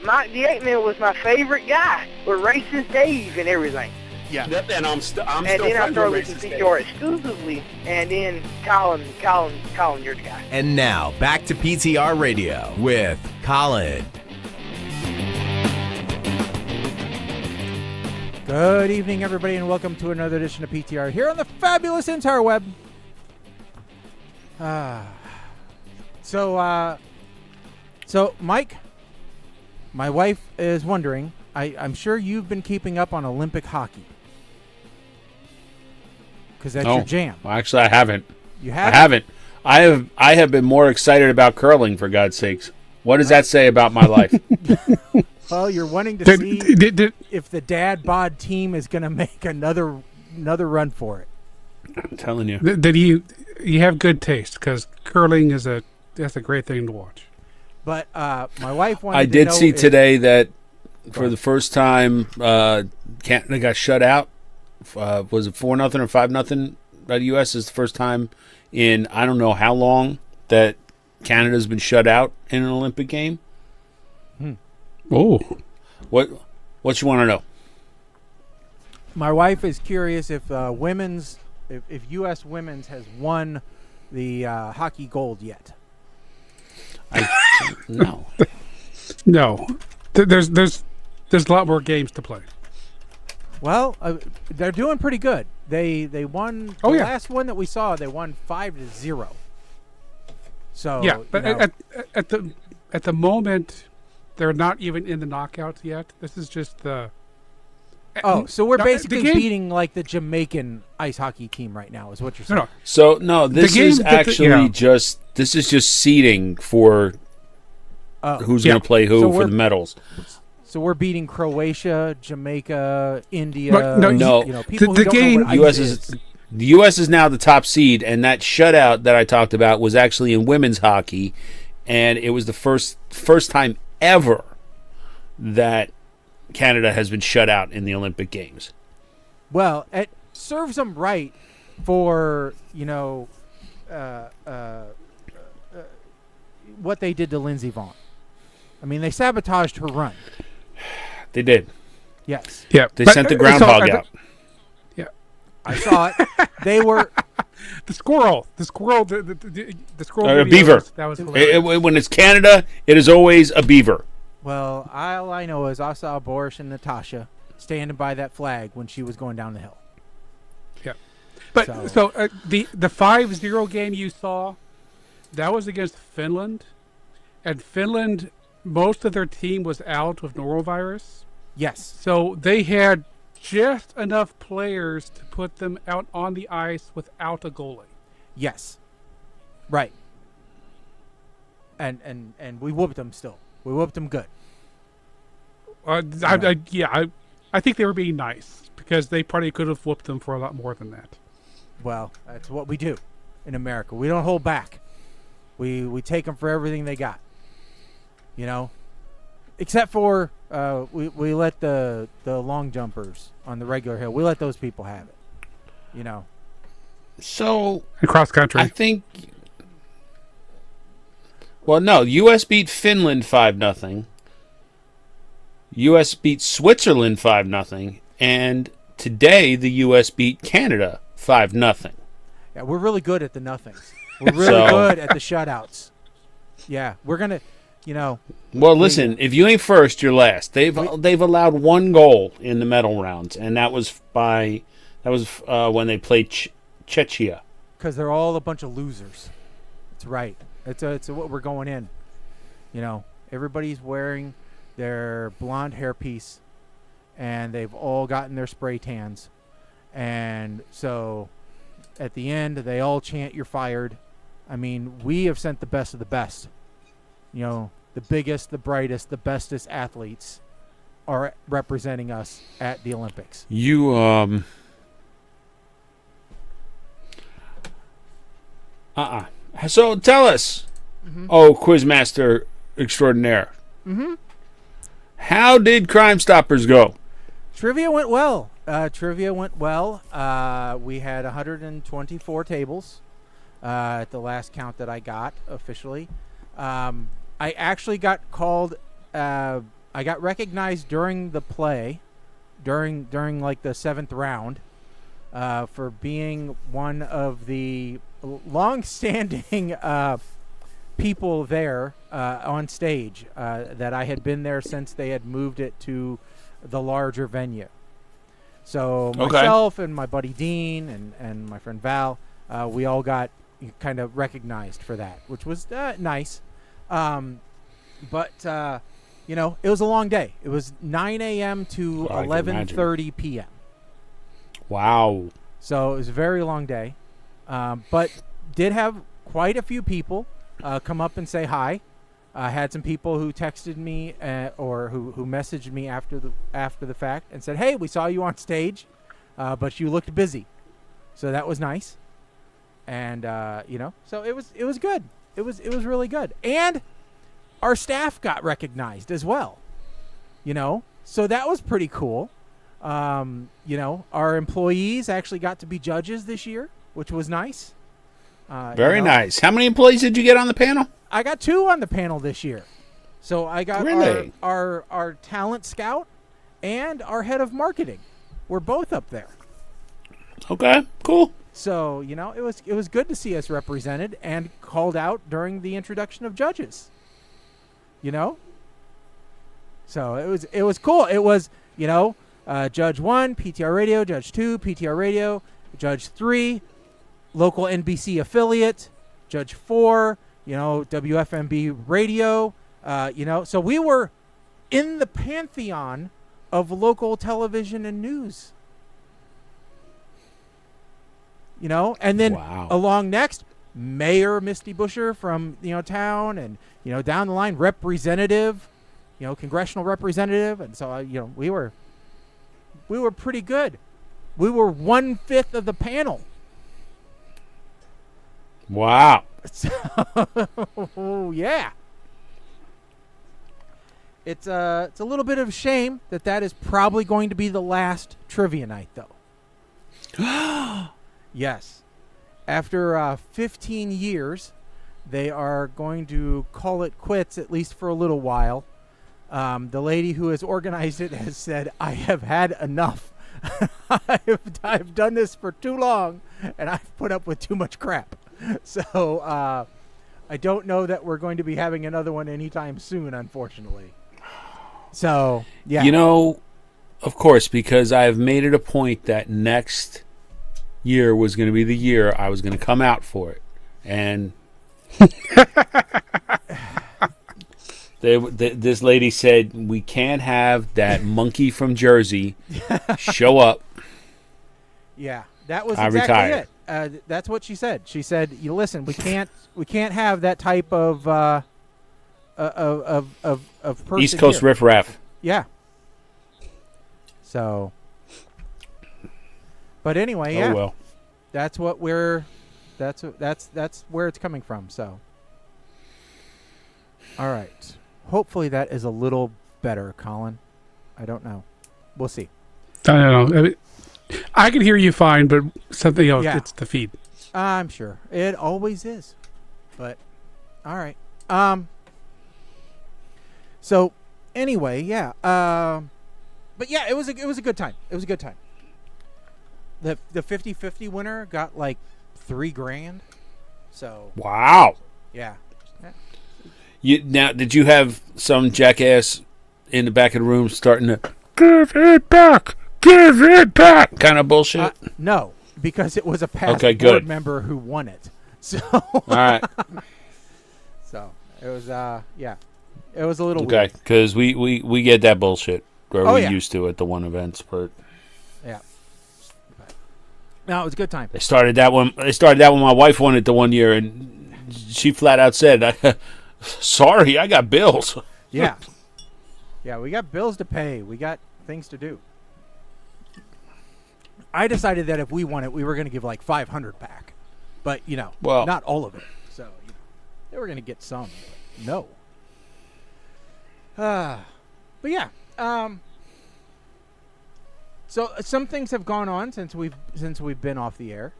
Mike the Eight-Man was my favorite guy. We're racist Dave and everything. Yeah, and I'm still and then I started listening to PTR exclusively, and then Colin, you're the guy. And now, back to PTR Radio with Colin. Good evening, everybody, and welcome to another edition of PTR here on the fabulous interweb. So, Mike, my wife is wondering, I'm sure you've been keeping up on Olympic hockey. Because that's your jam. Well, actually, I haven't. You haven't? I haven't. I have been more excited about curling, for God's sakes. What does that say about my life? Well, you're wanting to see if the dad bod team is going to make another run for it. I'm telling you. Did you have good taste? Because curling that's a great thing to watch. But my wife wanted I to did know see if, today that for the first time, Canada got shut out. Was it 4-0 or 5-0 by the U.S.? Is the first time in I don't know how long that Canada's been shut out in an Olympic game. Oh, what you want to know? My wife is curious if if U.S. women's has won the hockey gold yet. No. No. There's a lot more games to play. Well, they're doing pretty good. They won the last one that we saw. They won 5-0. So yeah, but at the moment, they're not even in the knockouts yet. This is just the. So we're basically beating like the Jamaican ice hockey team right now, is what you're saying. No. So no, this is actually just seeding for who's going to play who for the medals. So we're beating Croatia, Jamaica, India. No. People who don't know what ice is. The U.S. is now the top seed, and that shutout that I talked about was actually in women's hockey, and it was the first time ever that Canada has been shut out in the Olympic Games. Well, it serves them right for what they did to Lindsey Vonn. I mean, they sabotaged her run. They did. Yes. Yeah. They sent the groundhog out. Yeah. I saw it. They were the squirrel. The squirrel. A beaver. That was hilarious. When it's Canada, it is always a beaver. Well, all I know is I saw Boris and Natasha standing by that flag when she was going down the hill. Yeah. But the 5-0 game you saw, that was against Finland, and Finland, most of their team was out with norovirus. Yes. So they had just enough players to put them out on the ice without a goalie. Yes. Right. And we whooped them still. We whooped them good. I think they were being nice because they probably could have whooped them for a lot more than that. Well, that's what we do in America. We don't hold back. We take them for everything they got. Except for we let the long jumpers on the regular hill. We let those people have it. So in cross country, I think. Well, no, U.S. beat Finland 5-0. U.S. beat Switzerland 5-0, and today the U.S. beat Canada 5-0. Yeah, we're really good at the nothings. We're really good at the shutouts. Yeah, we're gonna. Well, listen. If you ain't first, you're last. They've allowed one goal in the medal rounds, and that was when they played Czechia. Because they're all a bunch of losers. That's right. It's what we're going in. Everybody's wearing their blonde hairpiece, and they've all gotten their spray tans, and so at the end they all chant, "You're fired." I mean, we have sent the best of the best. The biggest, the brightest, the bestest athletes are representing us at the Olympics. So tell us, Quizmaster extraordinaire. Mm-hmm. How did Crime Stoppers go? Trivia went well. We had 124 tables at the last count that I got officially. I actually got called I got recognized during the play, during like the 7th round, for being one of the long-standing people there on stage. That I had been there since they had moved it to the larger venue. So myself and my buddy Dean and my friend Val, we all got kind of recognized for that, which was nice. But it was a long day. It was 9 a.m. to 11:30 p.m. Wow. So it was a very long day, but did have quite a few people come up and say hi. Had some people who texted me or who messaged me after the fact and said, "Hey, we saw you on stage, but you looked busy." So that was nice, and so it was good. It was really good, and our staff got recognized as well. So that was pretty cool. Our employees actually got to be judges this year, which was nice. Very nice. How many employees did you get on the panel? I got 2 on the panel this year. So I got our talent scout and our head of marketing. We're both up there. Okay, cool. So, it was good to see us represented and called out during the introduction of judges. So it was cool. It was, Judge 1, PTR Radio, Judge 2, PTR Radio, Judge 3, local NBC affiliate, Judge 4, WFMB Radio, so we were in the pantheon of local television and news. And then along next, Mayor Misty Busher from, town, and, down the line, representative, congressional representative. And so, we were pretty good. We were 1/5 of the panel. Wow. So, yeah. It's a little bit of a shame that is probably going to be the last trivia night, though. Yes. After 15 years, they are going to call it quits, at least for a little while. The lady who has organized it has said, "I have had enough. I've done this for too long, and I've put up with too much crap." So I don't know that we're going to be having another one anytime soon, unfortunately. So, yeah. Of course, because I have made it a point that next year was going to be the year I was going to come out for it. And this lady said, "We can't have that monkey from Jersey show up." Yeah, that was exactly it. That's what she said. She said, "You listen, we can't have that type of person East Coast here." riffraff. Yeah. So, but anyway, yeah. Oh well. That's what we're. That's where it's coming from. So, all right. Hopefully that is a little better, Colin. I don't know. We'll see. I don't know. I can hear you fine, but something else. Yeah. It's the feed. I'm sure it always is. But all right. So anyway, yeah. But yeah, it was a good time. It was a good time. The 50-50 winner got like $3,000. So wow. Yeah. Now, did you have some jackass in the back of the room starting to give it back kind of bullshit? No, because it was a past board member who won it. So all right. So it was yeah, it was a little weird. Because we get that bullshit where we used to at the one events, but yeah. No, it was a good time. They started that when my wife won it the one year, and she flat out said, "Sorry, I got bills." Yeah. Yeah, we got bills to pay. We got things to do. I decided that if we won it, we were going to give like 500 back. But, not all of it. So, they were going to get some. But no. But yeah. So some things have gone on since we've been off the air.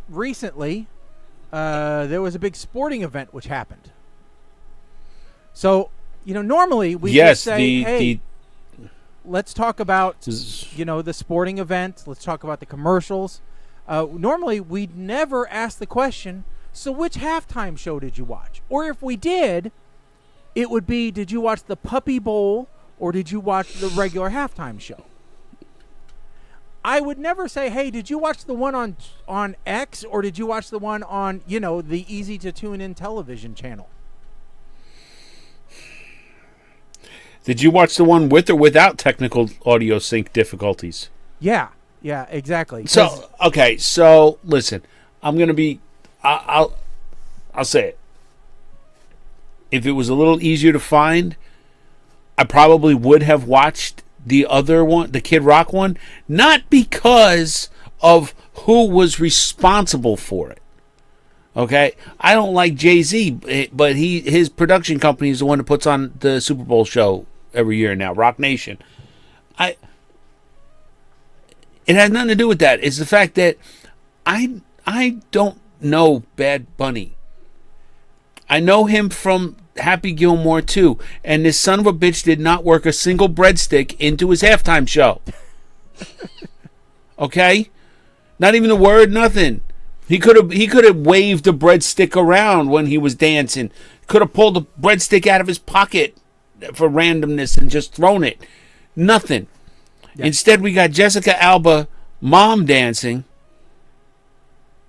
Recently, there was a big sporting event which happened. So, normally we just say, hey, let's talk about, the sporting event. Let's talk about the commercials. Normally we'd never ask the question, so which halftime show did you watch? Or if we did, it would be, did you watch the Puppy Bowl or did you watch the regular halftime show? I would never say, hey, did you watch the one on X or did you watch the one on, the easy to tune in television channel? Did you watch the one with or without technical audio sync difficulties? Yeah, exactly. So, okay, so listen, I'm going to be, I'll say it. If it was a little easier to find, I probably would have watched the other one, the Kid Rock one, not because of who was responsible for it. Okay? I don't like Jay-Z, but his production company is the one that puts on the Super Bowl show every year now, Rock Nation. It has nothing to do with that. It's the fact that I don't know Bad Bunny. I know him from Happy Gilmore too, and this son of a bitch did not work a single breadstick into his halftime show. Okay? Not even a word, nothing. He could have waved the breadstick around when he was dancing. Could have pulled the breadstick out of his pocket for randomness and just thrown it. Nothing. Yeah. Instead, we got Jessica Alba mom dancing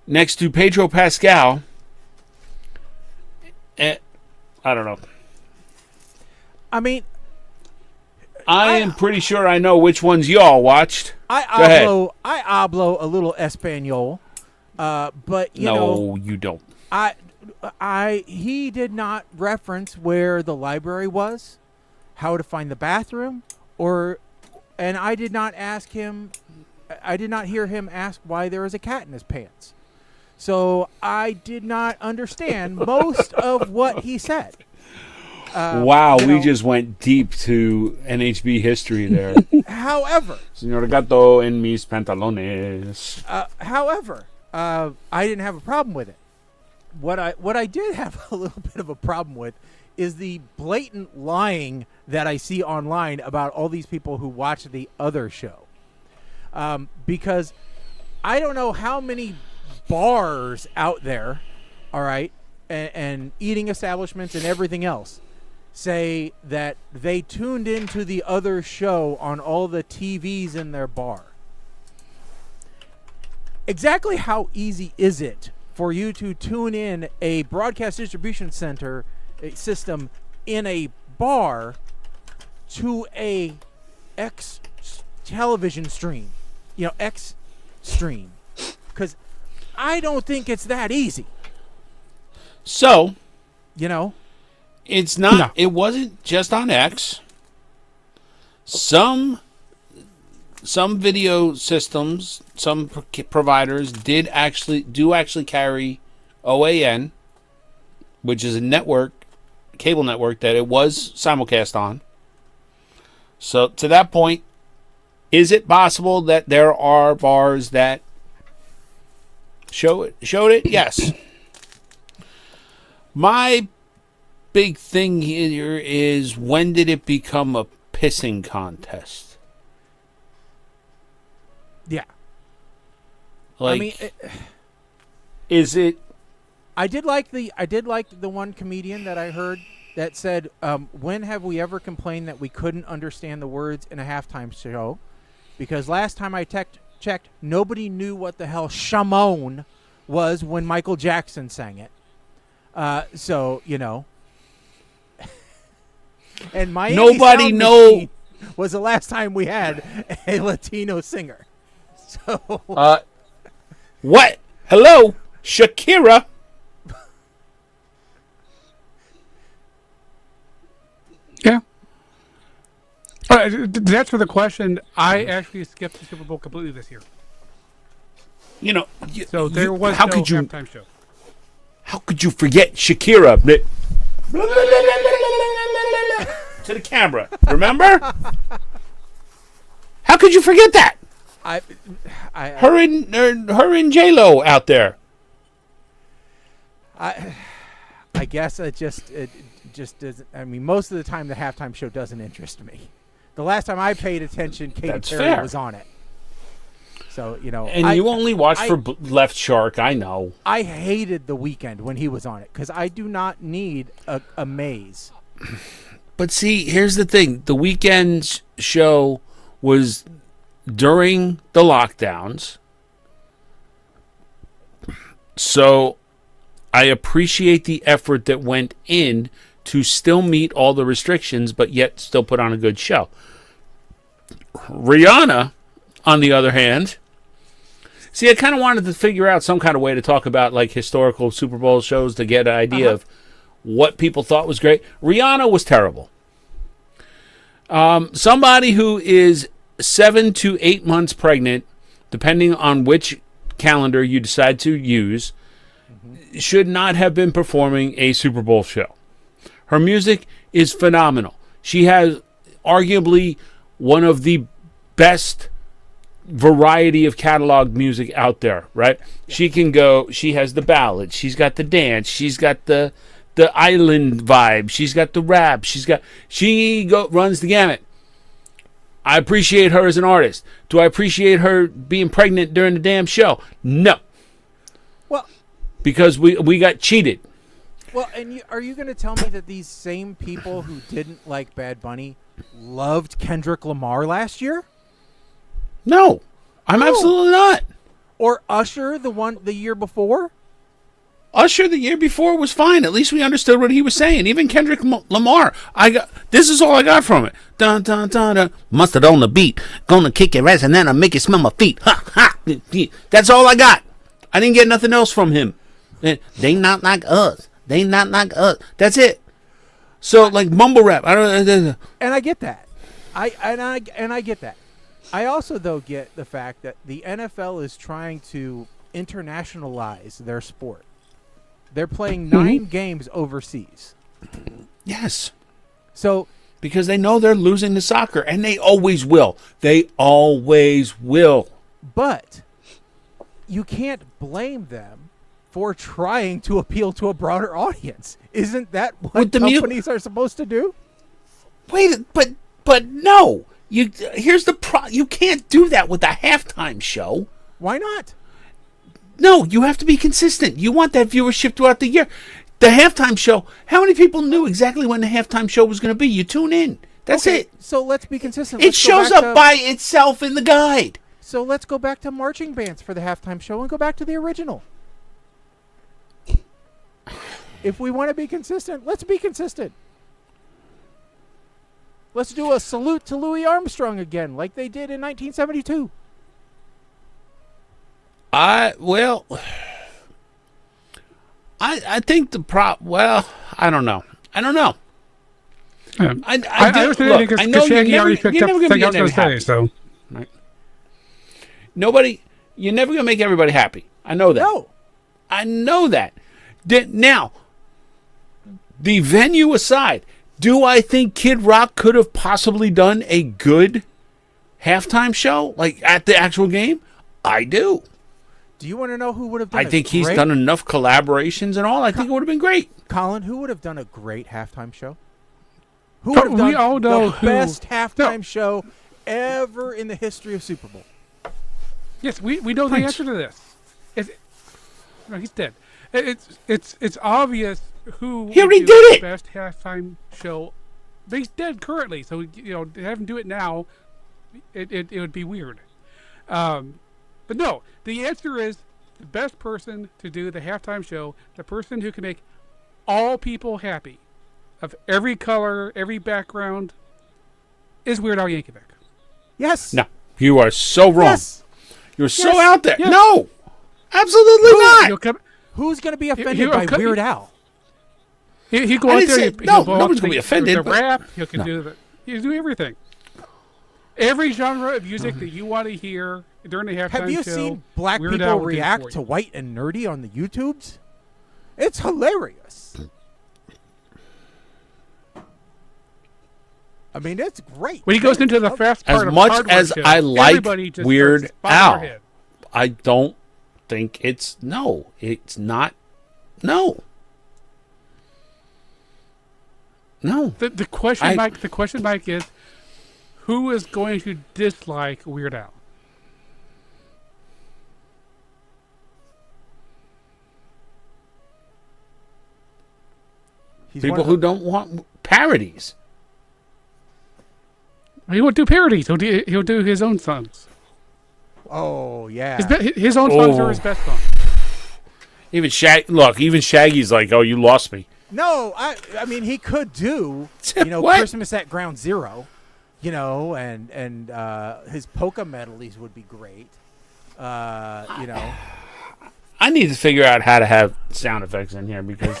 next to Pedro Pascal. I don't know. I mean, I am pretty sure I know which ones y'all watched. I hablo a little Espanol, but you know, you don't. He did not reference where the library was, how to find the bathroom, and I did not ask him. I did not hear him ask why there was a cat in his pants. So I did not understand most of what he said. Wow, we just went deep to NHB history there. However, Señor Gato en mis pantalones. However, I didn't have a problem with it. What I did have a little bit of a problem with is the blatant lying that I see online about all these people who watch the other show. Because I don't know how many bars out there, all right, and eating establishments and everything else say that they tuned into the other show on all the TVs in their bar. Exactly how easy is it for you to tune in a broadcast distribution center system in a bar to a X television stream? X stream. Because I don't think it's that easy. So, it's not. No. It wasn't just on X. Some video systems, some providers do actually carry OAN, which is a cable network that it was simulcast on. So to that point, is it possible that there are bars that showed it? Yes. My big thing here is, when did it become a pissing contest? Yeah. Is it? I did like the one comedian that I heard that said, when have we ever complained that we couldn't understand the words in a halftime show? Because last time I checked, nobody knew what the hell Shamone was when Michael Jackson sang it. And Miami nobody know was the last time we had a Latino singer. So what? Hello, Shakira. Yeah. That's for the question. I actually skipped the Super Bowl completely this year. So there was no halftime show. How could you forget Shakira? To the camera, remember? How could you forget that? Her and J-Lo out there. I guess it just doesn't. I mean, most of the time the halftime show doesn't interest me. The last time I paid attention, Katy Perry was on it. So and you only watch for Left Shark. I know. I hated The Weeknd when he was on it because I do not need a maze. But see, here's the thing: The Weeknd's show was during the lockdowns, so I appreciate the effort that went in to still meet all the restrictions, but yet still put on a good show. Rihanna, on the other hand, see, I kind of wanted to figure out some kind of way to talk about like historical Super Bowl shows to get an idea of what people thought was great. Rihanna was terrible. Somebody who is 7 to 8 months pregnant, depending on which calendar you decide to use, should not have been performing a Super Bowl show. Her music is phenomenal. She has arguably one of the best variety of catalog music out there, right? Yeah. She has the ballad, she's got the dance, she's got the island vibe, she's got the rap, runs the gamut. I appreciate her as an artist. Do I appreciate her being pregnant during the damn show? No. Well, because we got cheated. Well, and are you going to tell me that these same people who didn't like Bad Bunny loved Kendrick Lamar last year? No, I'm absolutely not. Or Usher the year before? Usher the year before was fine. At least we understood what he was saying. Even Kendrick Lamar, this is all I got from it. Dun dun dun dun. Mustard on the beat, gonna kick your ass and then I make you smell my feet. Ha ha. That's all I got. I didn't get nothing else from him. They not like us. They not like us. That's it. So like mumble rap. And I get that. I get that. I also though get the fact that the NFL is trying to internationalize their sport. They're playing 9 games overseas. Yes. So because they know they're losing to soccer, and they always will. They always will. But you can't blame them for trying to appeal to a broader audience. Isn't that what companies are supposed to do? Wait, but no. You can't do that with a halftime show. Why not? No, you have to be consistent. You want that viewership throughout the year. The halftime show, how many people knew exactly when the halftime show was going to be? You tune in. That's it. So let's be consistent. It shows up by itself in the guide. So let's go back to marching bands for the halftime show and go back to the original. If we want to be consistent, let's be consistent. Let's do a salute to Louis Armstrong again, like they did in 1972. I think I don't know. I know you're never going to get so. Right? You're never going to make everybody happy. I know that. No. I know that. Now, the venue aside, do I think Kid Rock could have possibly done a good halftime show, like at the actual game? I do. Do you want to know who would have done I think he's done enough collaborations and all. I think it would have been great. Colin, who would have done a great halftime show? Who would have done the best halftime show ever in the history of Super Bowl? Yes, we know the answer to this. No, he's dead. It's obvious who he already did the best halftime show. But he's dead currently, so to have him do it now, it would be weird. But no, the answer is the best person to do the halftime show, the person who can make all people happy, of every color, every background, is Weird Al Yankovic. Yes. No, you are so wrong. Yes. You're so out there. Yes. No, absolutely not. Who's going to be offended by Weird Al? He'll go out there. Nobody's going to be offended. The rap, he'll do everything. Every genre of music that you want to hear during the halftime show. Have you seen black people react to White and Nerdy on the YouTubes? It's hilarious. I mean, it's great. When he goes into the fast part of hardware, as much as I like Weird Al, I don't think it's not. No. No. The question, Mike. The question, Mike, is who is going to dislike Weird Al? People who don't want parodies. He won't do parodies. He'll do his own songs. Oh yeah. His own songs are his best songs. Even Shaggy's like, "Oh, you lost me." No, I mean he could do, What? Christmas at Ground Zero, and his polka medleys would be great. I need to figure out how to have sound effects in here because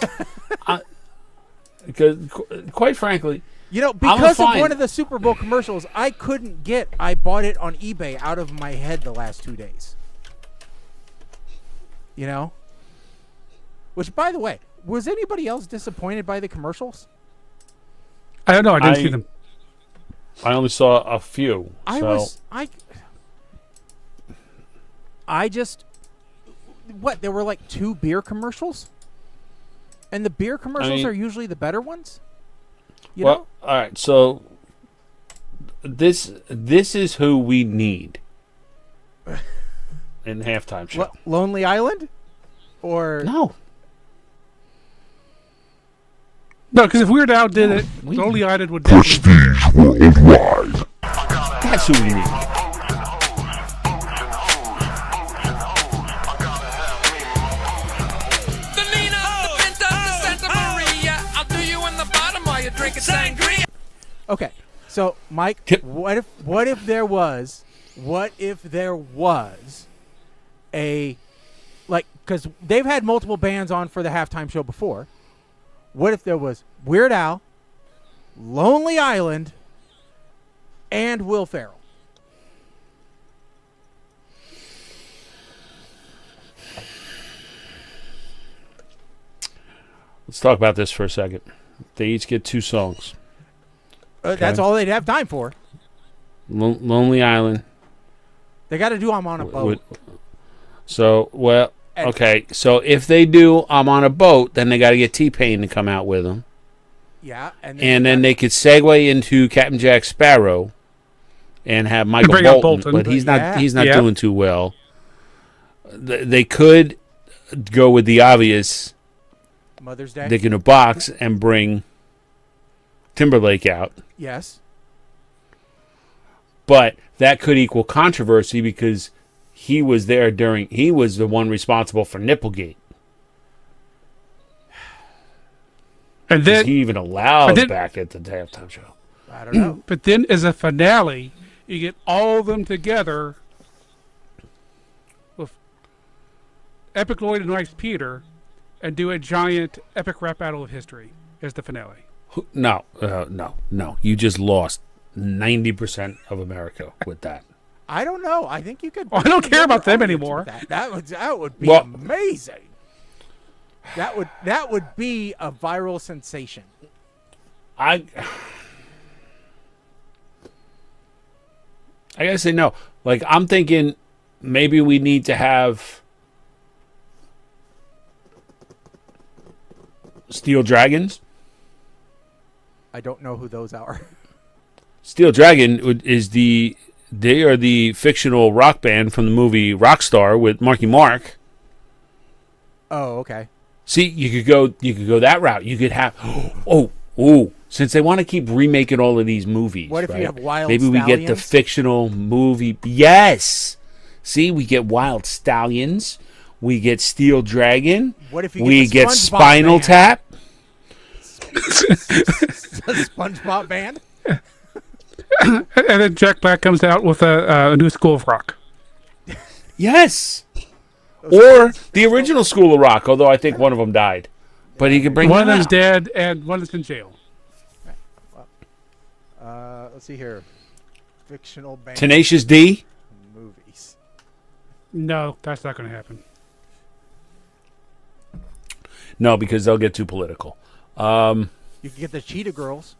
quite frankly, because of one of the Super Bowl commercials, I couldn't get. I bought it on eBay out of my head the last 2 days. Which, by the way, was anybody else disappointed by the commercials? I don't know. I didn't see them. I only saw a few. There were like 2 beer commercials? And the beer commercials are usually the better ones? All right. So this is who we need in the halftime show. What, Lonely Island? Or no? No, because if Weird Al did it, Lonely Island would definitely. Prestige Worldwide. That's who we need. Okay, so Mike, what if there was a, like, because they've had multiple bands on for the halftime show before. What if there was Weird Al, Lonely Island, and Will Ferrell? Let's talk about this for a second. They each get 2 songs. That's all they'd have time for. Lonely Island. They got to do I'm on a Boat. Okay. So if they do I'm on a Boat, then they got to get T-Pain to come out with them. Yeah. And then they could segue into Captain Jack Sparrow and have Michael Bolton, but he's not doing too well. They could go with the obvious Mother's Day. Dick in a Box and bring Timberlake out. Yes. But that could equal controversy because he was the one responsible for Nipplegate. And then is he even allowed back at the halftime show? I don't know. But then as a finale, you get all of them together with Epic Lloyd and Rice Peter and do a giant epic rap battle of history as the finale. No. You just lost 90% of America with that. I don't know. I think you could. I don't care about them anymore. That would be amazing. That would be a viral sensation. I gotta say no. Like, I'm thinking maybe we need to have Steel Dragons. I don't know who those are. Steel Dragon they are the fictional rock band from the movie Rockstar with Marky Mark. Oh, okay. See, you could go that route. You could have since they want to keep remaking all of these movies. What if you have Wild Maybe Stallions? we get the fictional movie. Yes. See, we get Wild Stallions. We get Steel Dragon. What if we get Spinal Tap? The SpongeBob band. And then Jack Black comes out with a new School of Rock. Yes. Or the original School of Rock, although I think one of them died. But he could bring one of them's out. dead and one is in jail. Let's see here. Fictional band. Tenacious D? Movies. No, that's not going to happen. No, because they'll get too political. You can get the Cheetah Girls.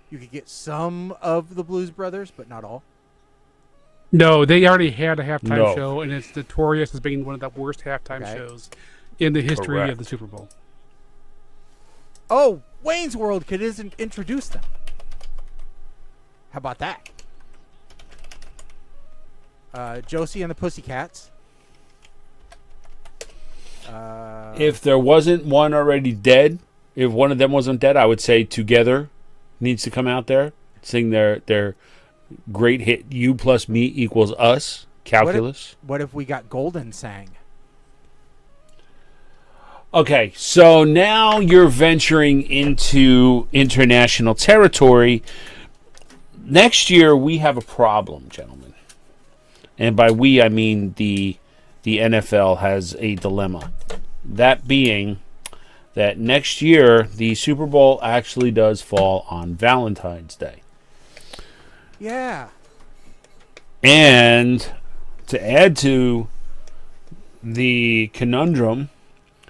You could get some of the Blues Brothers, but not all. No, they already had a halftime show, and it's notorious as being one of the worst halftime shows. in the history Correct. of the Super Bowl. Oh, Wayne's World could introduce them. How about that? Josie and the Pussycats. If there wasn't one already dead, if one of them wasn't dead, I would say Together needs to come out there, sing their great hit "You Plus Me Equals Us" Calculus. What if we got Golden sang? Okay, so now you're venturing into international territory. Next year we have a problem, gentlemen. And by we, I mean the NFL has a dilemma. That being that next year the Super Bowl actually does fall on Valentine's Day. Yeah. And to add to the conundrum,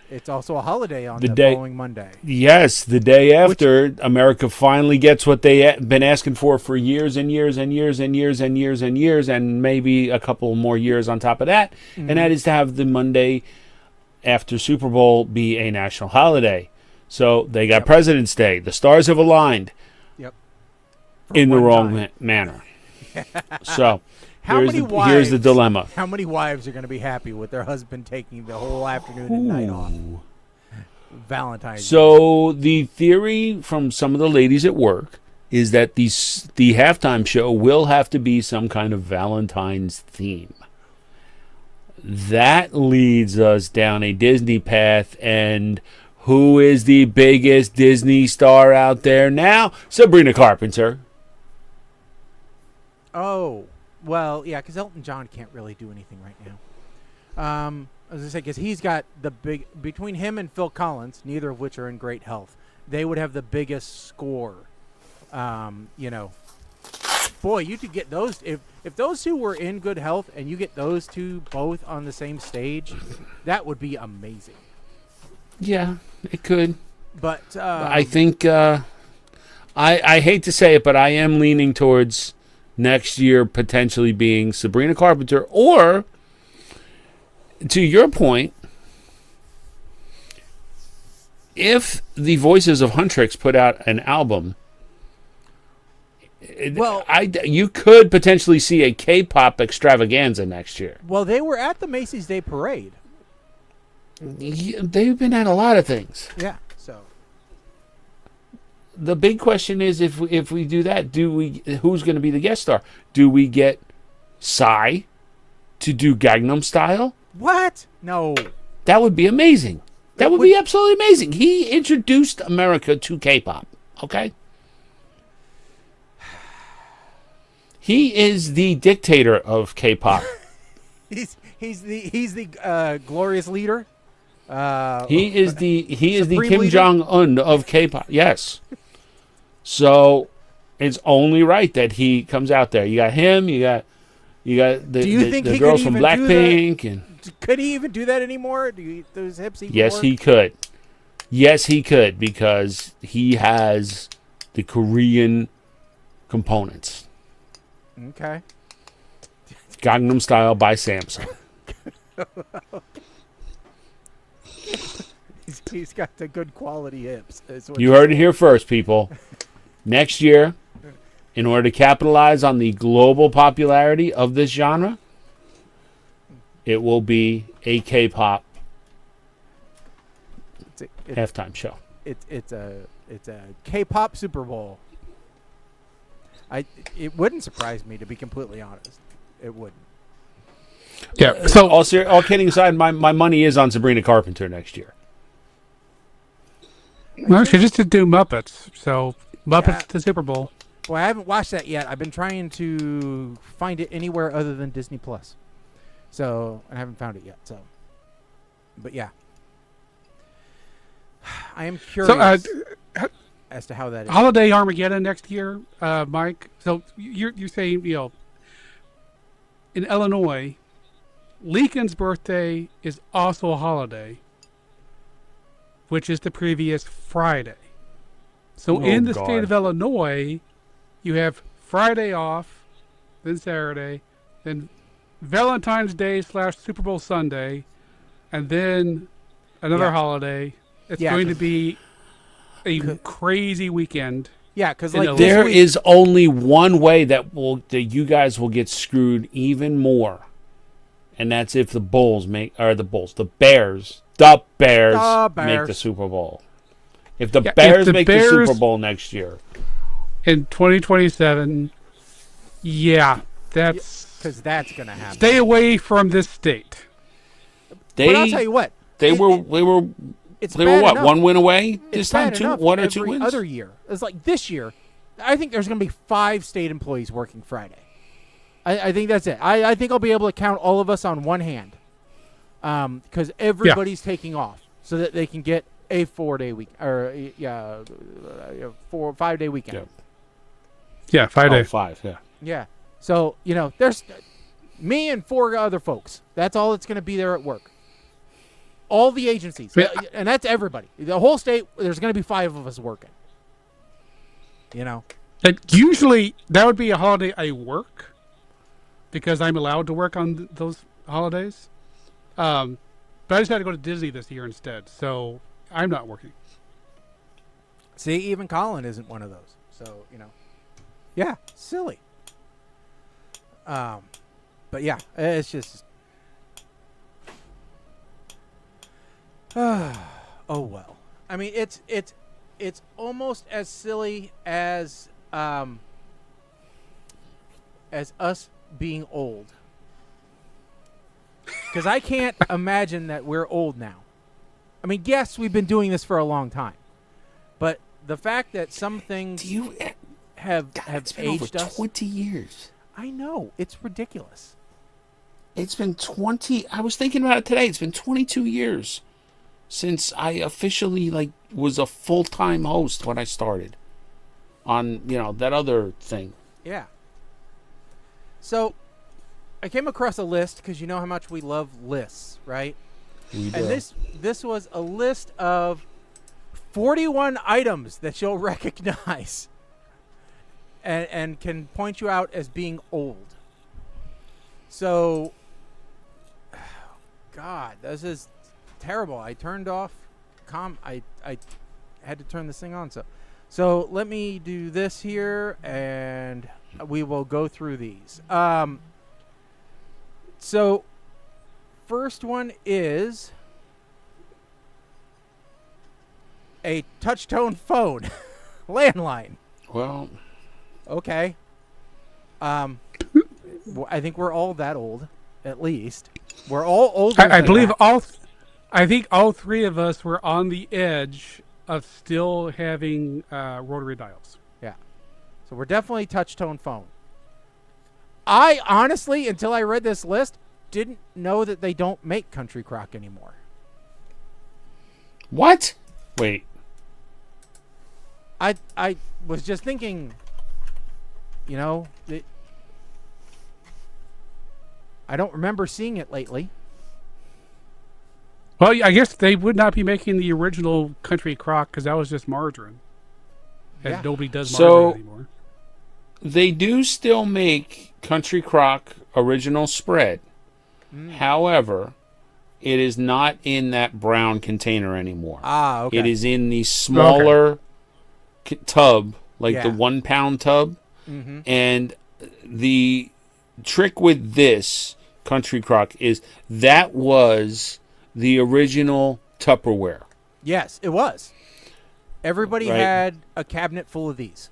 it's also a holiday on the the day, following Monday. Yes, the day after, America finally gets what they've been asking for years and years and years and years and years and years, and maybe a couple more years on top of that, and that is to have the Monday after Super Bowl be a national holiday. So they got President's Day. The stars have aligned in the wrong manner. So here's the dilemma. How many wives are going to be happy with their husband taking the whole afternoon and night off? Valentine's Day. So the theory from some of the ladies at work is that the halftime show will have to be some kind of Valentine's theme. That leads us down a Disney path, and who is the biggest Disney star out there now? Sabrina Carpenter. Oh, well, yeah, because Elton John can't really do anything right now. I was going to say, because he's got between him and Phil Collins, neither of which are in great health, they would have the biggest score. Boy, you could get those, if those two were in good health and you get those two both on the same stage, that would be amazing. Yeah, it could. But I think, I hate to say it, but I am leaning towards next year potentially being Sabrina Carpenter, or, to your point, if the Voices of Huntrix put out an album, you could potentially see a K-pop extravaganza next year. Well, they were at the Macy's Day Parade. They've been at a lot of things. Yeah, so the big question is, if we do that, who's going to be the guest star? Do we get Psy to do Gangnam Style? What? No. That would be amazing. That would be absolutely amazing. He introduced America to K-pop. Okay. He is the dictator of K-pop. he's the glorious leader. He is the Kim leader? Jong-un of K-pop. Yes. So it's only right that he comes out there. You got him. You got the girls from Blackpink, and could he even do that anymore? Those hips even yes, work? he could. Yes, he could, because he has the Korean components. Okay. Gangnam Style by Samsung. He's got the good quality hips. You heard it here first, people. Next year, in order to capitalize on the global popularity of this genre, it will be a K-pop halftime show. It's a K-pop Super Bowl. It wouldn't surprise me, to be completely honest. It wouldn't. Yeah. So all kidding aside, my money is on Sabrina Carpenter next year. Well, she just did do Muppets, so Muppets to Super Bowl. Well, I haven't watched that yet. I've been trying to find it anywhere other than Disney Plus. So I haven't found it yet. So, but yeah, I am curious as to how that is. Holiday Armageddon next year, Mike. So you're saying, in Illinois, Lincoln's birthday is also a holiday, which is the previous Friday. So in the state of Illinois, you have Friday off, then Saturday, then Valentine's Day / Super Bowl Sunday, and then another holiday. It's going to be a crazy weekend. Yeah, because there is only one way that you guys will get screwed even more, and that's if the Bears make the Super Bowl. If the Bears make the Super Bowl next year in 2027, that's because that's going to happen. Stay away from this state. But I'll tell you what, they were what, one win away this time? One or two wins? Other year. It's like this year, I think there's going to be 5 state employees working Friday. I think that's it. I think I'll be able to count all of us on one hand because everybody's taking off so that they can get a 4-day week or 5-day weekend. Yeah, 5 days. 5, yeah. Yeah. So, there's me and 4 other folks. That's all that's going to be there at work. All the agencies. Yeah. And that's everybody. The whole state, there's going to be 5 of us working. Usually, that would be a holiday I work because I'm allowed to work on those holidays. But I just had to go to Disney this year instead, so I'm not working. See, even Colin isn't one of those. So, yeah, silly. But yeah, it's just... oh well. I mean, it's almost as silly as us being old. Because I can't imagine that we're old now. I mean, yes, we've been doing this for a long time, but the fact that some things have aged over us 20 years. I know, it's ridiculous. It's been 20. I was thinking about it today. It's been 22 years since I officially was a full-time host when I started on, that other thing. Yeah. So I came across a list because you know how much we love lists, right? We do. And this was a list of 41 items that you'll recognize and can point you out as being old. So, God, this is terrible. I turned off I had to turn this thing on. So let me do this here, and we will go through these. So first one is a touch-tone phone, landline. Well, okay. I think we're all that old, at least. We're all older. I believe I think all 3 of us were on the edge of still having rotary dials. Yeah. So we're definitely touch-tone phone. I honestly, until I read this list, didn't know that they don't make Country Crock anymore. What? Wait. I was just thinking, I don't remember seeing it lately. Well, I guess they would not be making the original Country Crock because that was just margarine. And nobody does margarine anymore. They do still make Country Crock original spread. However, it is not in that brown container anymore. Ah, okay. It is in the smaller tub, the 1 pound tub. Mm-hmm. And the trick with this Country Crock is that was the original Tupperware. Yes, it was. Everybody had a cabinet full of these.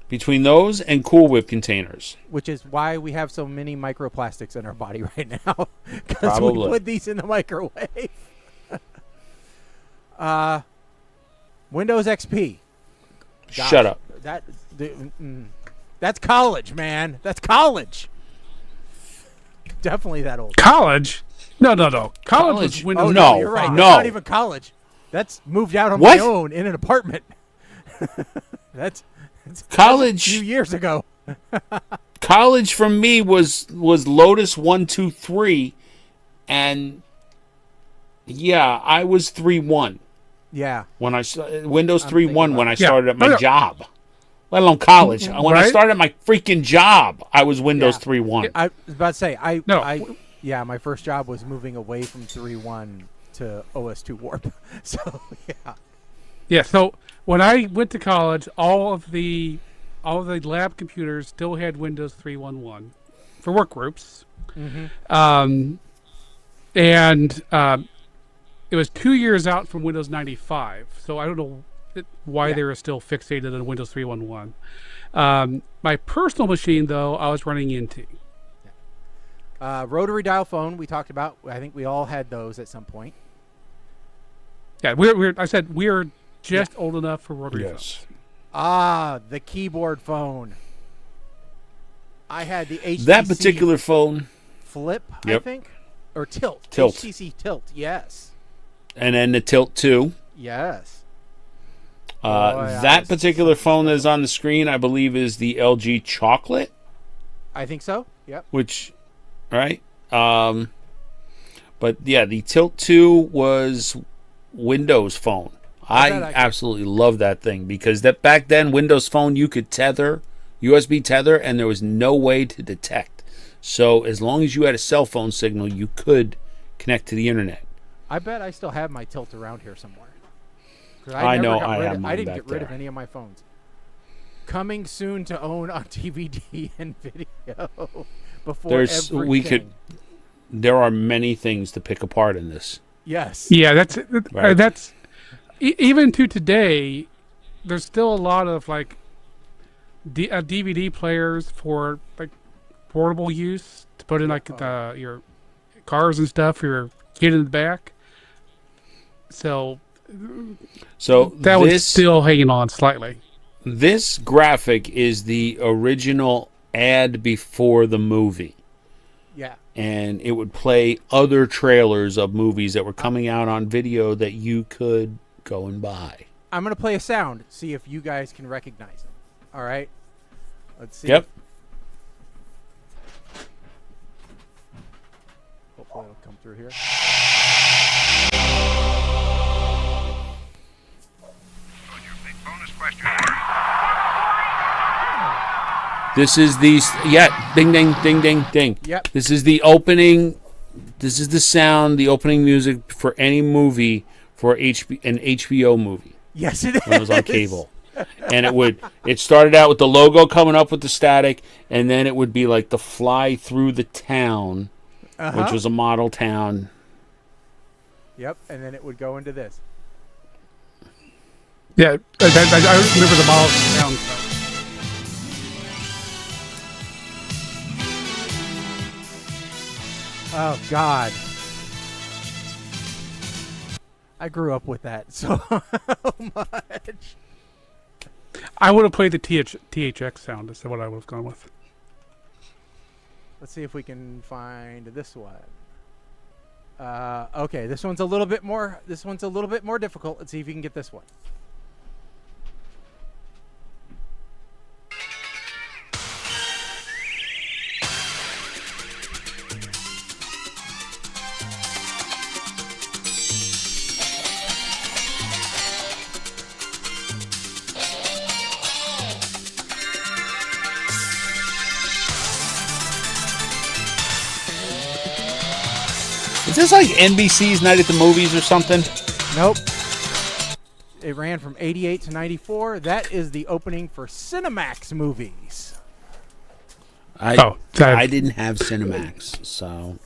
Between those and Cool Whip containers. Which is why we have so many microplastics in our body right now. Because we put these in the microwave. Windows XP. Gosh, shut up. That's college, man. That's college. Definitely that old. College? No. College was Windows. Oh, no, you're right. No. That's not even college. That's moved out on my own in an apartment. That's college. A few years ago. College for me was Lotus 1-2-3, and I was 3.1. Yeah. When I Windows 3.1 when I started at my job, let alone college. When I started my freaking job, I was Windows 3.1. I was about to say my first job was moving away from 3.1 to OS2 Warp. So yeah. Yeah. So when I went to college, all of the lab computers still had Windows 3.1.1 for work groups. And it was 2 years out from Windows 95. So I don't know why they were still fixated on Windows 3.1.1. My personal machine, though, I was running NT. Rotary dial phone we talked about. I think we all had those at some point. Yeah, I said we're just old enough for rotary phones. The keyboard phone. I had the HTC That particular phone. Flip, I think, or Tilt. Tilt. HTC Tilt. Yes. And then the Tilt 2. Yes. That particular phone that is on the screen, I believe, is the LG Chocolate. I think so. Yep. Which, right? But yeah, the Tilt 2 was Windows Phone. I absolutely love that thing because that back then Windows Phone you could tether, USB tether, and there was no way to detect. So as long as you had a cell phone signal, you could connect to the internet. I bet I still have my Tilt around here somewhere. I know I have mine I didn't back get rid of there. any of my phones. Coming soon to own on DVD and video before everything. There are many things to pick apart in this. Yes. Yeah, that's Right. that's even to today. There's still a lot of like DVD players for like portable use to put in like your cars and stuff for your kid in the back. So that was still hanging on slightly. This graphic is the original ad before the movie. Yeah. And it would play other trailers of movies that were coming out on video that you could go and buy. I'm going to play a sound, see if you guys can recognize it. All right? Let's see. Yep. Hopefully it'll come through here. This is ding, ding, ding, ding, ding. Yep. This is the opening. This is the sound, the opening music for any movie for an HBO movie. Yes, it is. When it was on cable. And it started out with the logo coming up with the static, and then it would be like the fly through the town, which was a model town. Yep, and then it would go into this. Yeah, I remember the model sound. Oh, God. I grew up with that so much. I would have played the THX sound. Is what I would have gone with. Let's see if we can find this one. Okay, this one's a little bit more. This one's a little bit more difficult. Let's see if you can get this one. Is this like NBC's Night at the Movies or something? Nope. It ran from 88 to 94. That is the opening for Cinemax movies. I didn't have Cinemax, so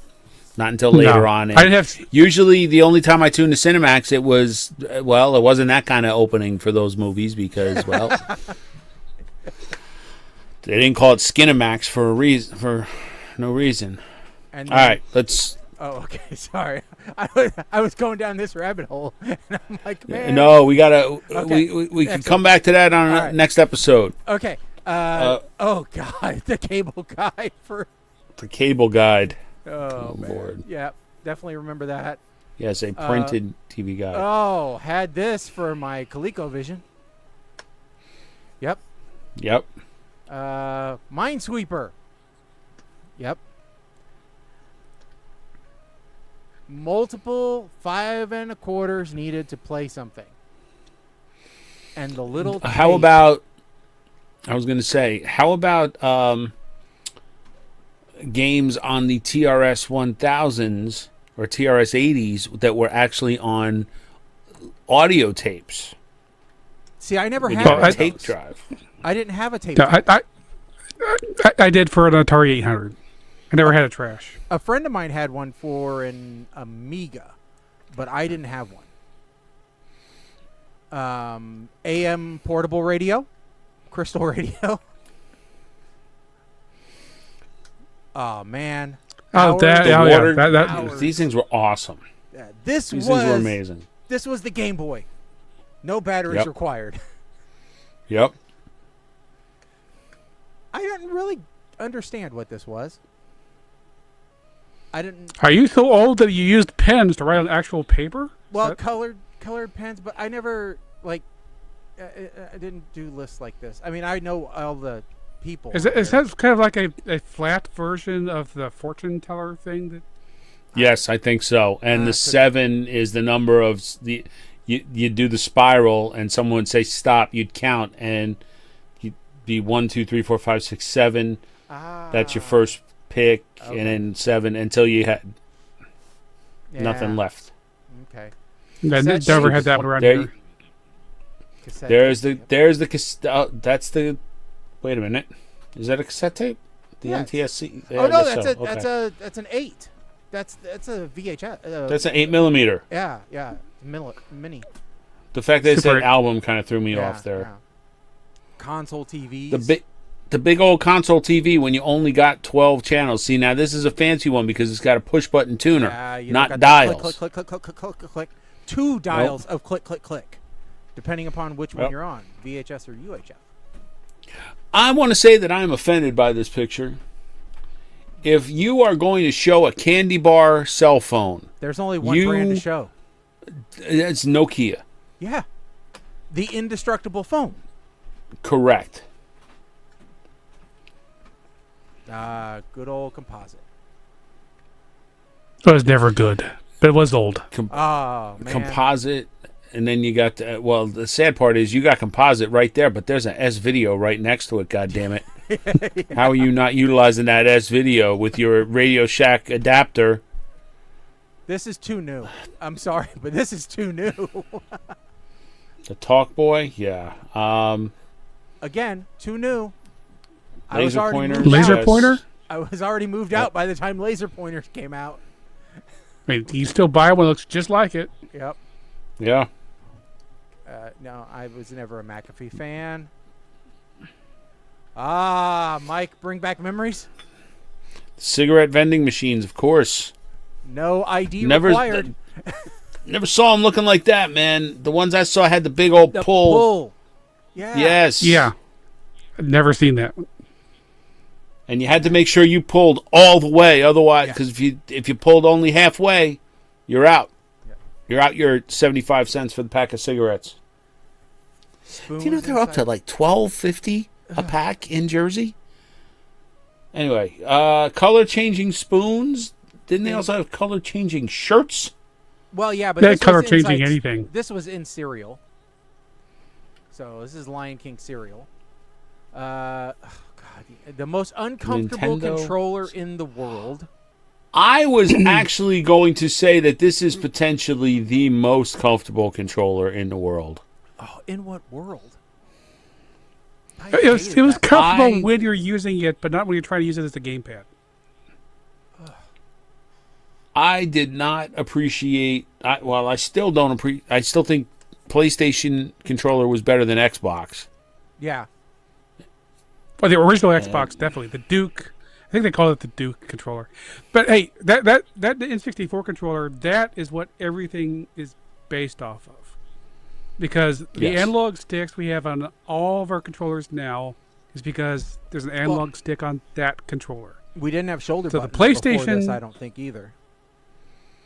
not until later on. I didn't have. Usually, the only time I tuned to Cinemax, it wasn't that kind of opening for those movies because, well, they didn't call it Skinemax for no reason. And all right, let's. Oh, okay. Sorry, I was going down this rabbit hole, and I'm like, man. No, we gotta. Okay. We can come back to that on our next episode. Okay. Oh God, the cable guide for. The cable guide. Oh man. Lord. Yeah, definitely remember that. Yes, a printed TV guide. Oh, had this for my ColecoVision. Yep. Yep. Minesweeper. Yep. Multiple 5 1/4s needed to play something. And the little how about games on the TRS 1000s or TRS-80s that were actually on audio tapes. See, I never Like had a a tape drive. I didn't have a tape. No, I did for an Atari 800. I never had a trash. A friend of mine had one for an Amiga, but I didn't have one. AM portable radio, crystal radio. Oh man! Oh, that, The oh water- yeah, that hours. These things were awesome. This These was things were amazing. This was the Game Boy. No batteries Yep. required. Yep. I didn't really understand what this was. I didn't. Are you so old that you used pens to write on actual paper? Well, That- colored pens, but I never I didn't do lists like this. I mean, I know all the people. Is that kind of like a flat version of the fortune teller thing? That Yes, I think so. And the could- 7 is the number of the you do the spiral, and someone would say stop. You'd count, and you'd be 1, 2, 3, 4, 5, 6, 7. That's your first pick, Okay. and then 7 until you had nothing left. Okay. I never had that one around There- here. Cassette There's tape. that's the. Wait a minute, is that a cassette tape? The Yeah, NTSC. Yeah, Oh I no, guess that's so. that's an 8. That's a VHS. That's an 8mm. yeah, mini. The fact that it Super said album kind of threw me Yeah, off there. yeah. Console TVs. The big old console TV when you only got 12 channels. See, now this is a fancy one because it's got a push button tuner, Yeah, you not don't got dials. the click, click, click, click, click, click, click. 2 dials of click, click, click, depending upon which one Yep. you're on, VHS or UHF. I want to say that I'm offended by this picture. If you are going to show a candy bar cell phone, There's only one brand to show. it's Nokia. Yeah, the indestructible phone. Correct. Good old composite. It was never good, but it was old. Oh man. Composite, and then you got well. The sad part is you got composite right there, but there's an S video right next to it. God damn it! How are you not utilizing that S video with your Radio Shack adapter? This is too new. I'm sorry, but this is too new. The Talk Boy, yeah. Again, too new. I Laser was already pointer. moved Laser out. pointer? I was already moved out by the time laser pointers came out. I mean, you still buy one that looks just like it. Yep. Yeah. No, I was never a McAfee fan. Mike, bring back memories. Cigarette vending machines, of course. No ID Never, required. never saw them looking like that, man. The ones I saw had the big old The pull. pull. Yeah. Yes. Yeah. I've never seen that. And you had to make sure you pulled all the way, otherwise, Yeah. because if you pulled only halfway, you're out. Yeah. You're out your 75 cents for the pack of cigarettes. Spoons Do you know they're up to inside. like $12.50 a pack in Jersey? Anyway, color changing spoons. Didn't they also have color changing shirts? Well, yeah, but That this color was changing inside- anything. This was in cereal. So this is Lion King cereal. God, the most uncomfortable Nintendo. controller in the world. I was actually going to say that this is potentially the most comfortable controller in the world. Oh, in what world? I It was hated that. comfortable I- when you're using it, but not when you're trying to use it as a gamepad. I did not appreciate. I still don't appreciate. I still think PlayStation controller was better than Xbox. Yeah. Well, the original Xbox, definitely. The Duke. I think they call it the Duke controller. But hey, that N64 controller, that is what everything is based off of. Because the Yes. analog sticks we have on all of our controllers now is because there's an analog stick on that controller. We didn't have shoulder So the buttons before PlayStation- this, I don't think either.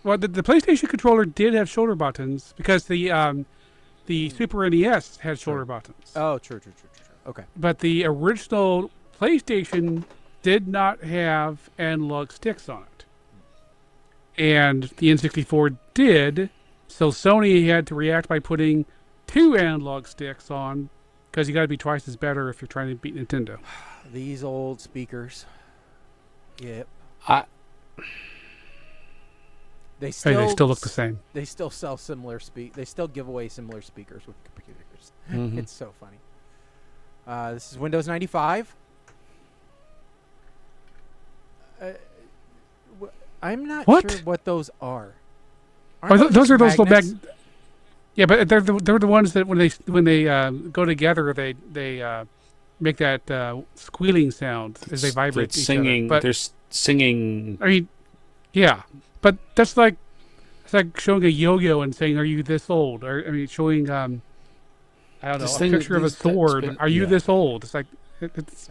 Well, the PlayStation controller did have shoulder buttons because the Super NES had shoulder buttons. Oh, true. Okay. But the original PlayStation did not have analog sticks on it. And the N64 did, so Sony had to react by putting 2 analog sticks on, because you got to be twice as better if you're trying to beat Nintendo. These old speakers. Yep. They Hey, still they still look the same. They still sell similar They still give away similar speakers with computers. Mhm. It's so funny. This is Windows 95. I'm not What? sure what those are. Oh, Aren't those are those magnets? little Yeah, but they're the ones that when they go together, they make that squealing sound as they vibrate. They're each singing. Other. But, They're singing. I mean, yeah, but that's like it's like showing a yo-yo and saying, "Are you this old?" Or I mean, showing I don't know, This a thing- picture of a these- that's sword. been- Are you yeah. this old? It's like it's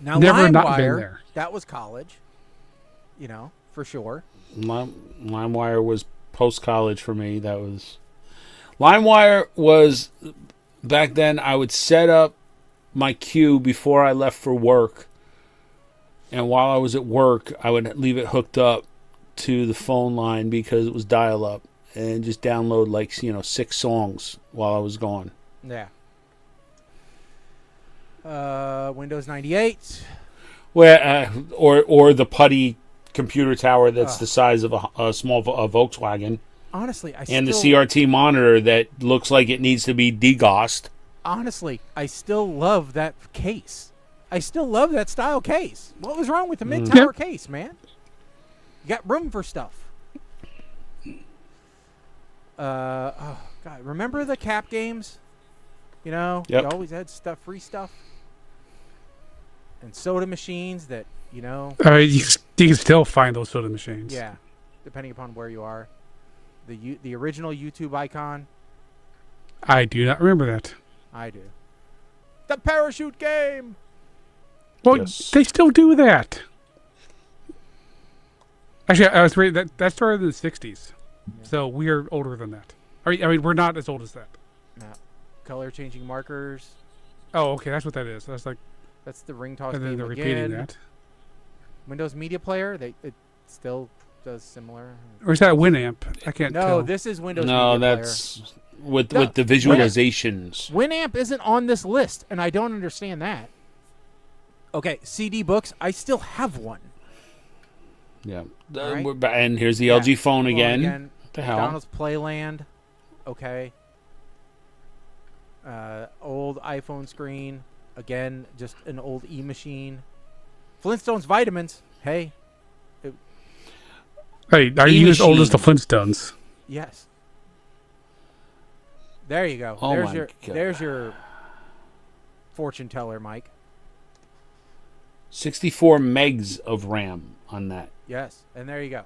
Now, never not been LimeWire, there. that was college, for sure. LimeWire was post college for me. That was LimeWire was back then. I would set up my queue before I left for work, and while I was at work, I would leave it hooked up to the phone line because it was dial up, and just download 6 songs while I was gone. Yeah. Windows 98. Well, or the putty computer tower that's the size of a small Volkswagen. Honestly, And the CRT monitor that looks like it needs to be degaussed. Honestly, I still love that case. I still love that style case. What was wrong with the mid-tower case, man? You got room for stuff. Oh God, remember the cap games? You always had free stuff, and soda machines that you can still find those soda machines. Yeah, depending upon where you are. The original YouTube icon. I do not remember that. I do. The parachute game. Well, Yes. they still do that. Actually, I was reading that started in the '60s, so we're older than that. I mean, we're not as old as that. No. Color changing markers. Oh, okay, that's what that is. That's like, That's the ring toss and then game they're again. repeating that. Windows Media Player. It still does similar. Or is that Winamp? I can't tell. No, this is Windows No, Media that's with No, the visualizations. Winamp isn't on this list, and I don't understand that. Okay, CD books. I still have one. Yeah. All right. And here's the LG phone again. What the hell? McDonald's Playland. Okay. Old iPhone screen. Again, just an old E-machine. Flintstones Vitamins. Hey. Hey, are you as old as the E-machine. Flintstones? Yes. There you go. Oh there's my your God. there's your fortune teller, Mike. 64 megs of RAM on that. Yes, and there you go.